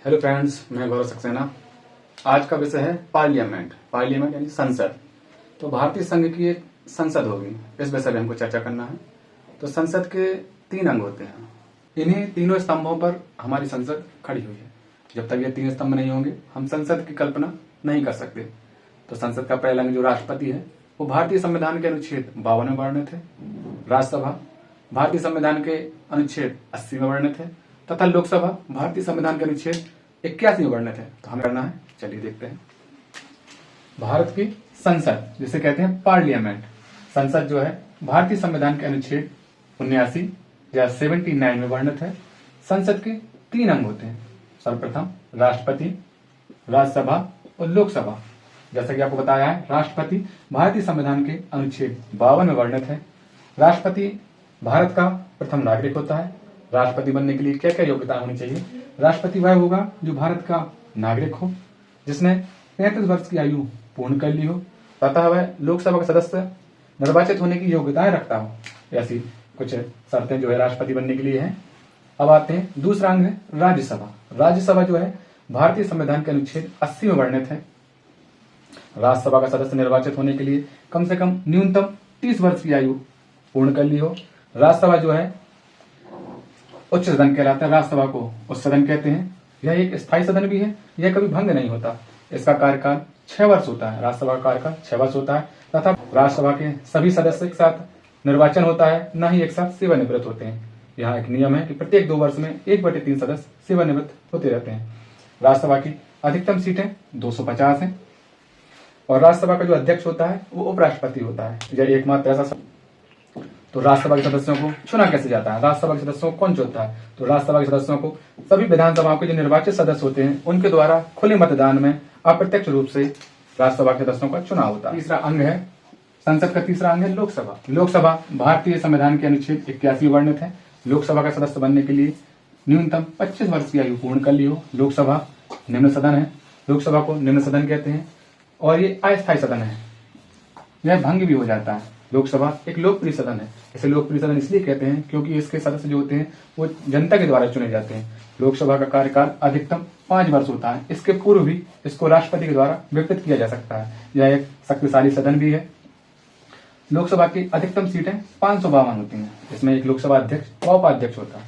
Hello friends, मैं गौरव सक्सेना। आज का विषय है पार्लियामेंट। पार्लियामेंट यानी संसद। तो भारतीय संघ की एक संसद होगी, इस विषय में हमको चर्चा करना है। तो संसद के 3 अंग होते हैं। इन्हीं तीनों स्तंभों पर हमारी संसद खड़ी हुई है। जब तक ये 3 स्तंभ नहीं होंगे हम संसद की कल्पना नहीं कर सकते। तो संसद का पहला अंग जो राष्ट्रपति है वो भारतीय संविधान के अनुच्छेद 52 में वर्णित है। राज्यसभा भारतीय संविधान के अनुच्छेद 80 में वर्णित है तथा लोकसभा भारतीय संविधान के अनुच्छेद 81 में वर्णित है। तो हमें करना है, चलिए देखते हैं। भारत की संसद जिसे कहते हैं पार्लियामेंट, संसद जो है भारतीय संविधान के अनुच्छेद 79 या 79 में वर्णित है। संसद के 3 अंग होते हैं। सर्वप्रथम राष्ट्रपति, राज्यसभा और लोकसभा। जैसा कि आपको बताया है, राष्ट्रपति भारतीय संविधान के अनुच्छेद 52 में वर्णित है। राष्ट्रपति भारत का प्रथम नागरिक होता है। राष्ट्रपति बनने के लिए क्या क्या योग्यता होनी चाहिए? राष्ट्रपति वह होगा जो भारत का नागरिक हो, जिसने 35 वर्ष की आयु पूर्ण कर ली हो तथा वह लोकसभा का सदस्य निर्वाचित होने की योग्यताएं रखता हो। ऐसी कुछ शर्तें जो है राष्ट्रपति बनने के लिए हैं। अब आते हैं, दूसरा अंग है राज्यसभा। राज्यसभा जो है भारतीय संविधान के अनुच्छेद 80 में वर्णित है। राज्यसभा का सदस्य निर्वाचित होने के लिए कम से कम न्यूनतम 30 वर्ष की आयु पूर्ण कर ली हो। राज्यसभा जो है उच्च सदन कहलाता है। राज्यसभा को उच्च सदन कहते हैं। यह एक स्थायी सदन भी है, यह कभी भंग नहीं होता। इसका कार्यकाल 6 वर्ष होता है। राज्यसभा का कार्यकाल 6 वर्ष होता है तथा राज्यसभा के सभी सदस्य एक साथ निर्वाचन होता है, न ही एक साथ सेवानिवृत्त होते हैं। यहाँ एक नियम है कि प्रत्येक 2 वर्ष में 1/3 सदस्य सेवानिवृत्त होते रहते हैं। राज्यसभा की अधिकतम सीटें 250 हैं और राज्यसभा का जो अध्यक्ष होता है वो उपराष्ट्रपति होता है। यह एकमात्र ऐसा। तो राज्यसभा के सदस्यों को चुना कैसे जाता है? राज्यसभा के सदस्यों को कौन चुनता है? तो राज्यसभा के सदस्यों को सभी विधानसभाओं के जो निर्वाचित सदस्य होते हैं उनके द्वारा खुले मतदान में अप्रत्यक्ष रूप से राज्यसभा के सदस्यों का चुनाव होता है। तीसरा अंग है संसद का तीसरा अंग है लोकसभा। लोकसभा भारतीय संविधान के अनुच्छेद 81 में वर्णित है। लोकसभा का सदस्य बनने के लिए न्यूनतम 25 वर्ष की आयु पूर्ण कर ली हो। लोकसभा निम्न सदन है। लोकसभा को निम्न सदन कहते हैं और ये अस्थायी सदन है, यह भंग भी हो जाता है। लोकसभा एक लोकप्रिय सदन है। इसे लोकप्रिय सदन इसलिए कहते हैं क्योंकि इसके सदस्य जो होते हैं वो जनता के द्वारा चुने जाते हैं। लोकसभा का कार्यकाल अधिकतम 5 वर्ष होता है। इसके पूर्व भी इसको राष्ट्रपति के द्वारा विकृत किया जा सकता है। यह एक शक्तिशाली सदन भी है। लोकसभा की अधिकतम सीटें 552 होती हैं। इसमें एक लोकसभा अध्यक्ष और उपाध्यक्ष होता है।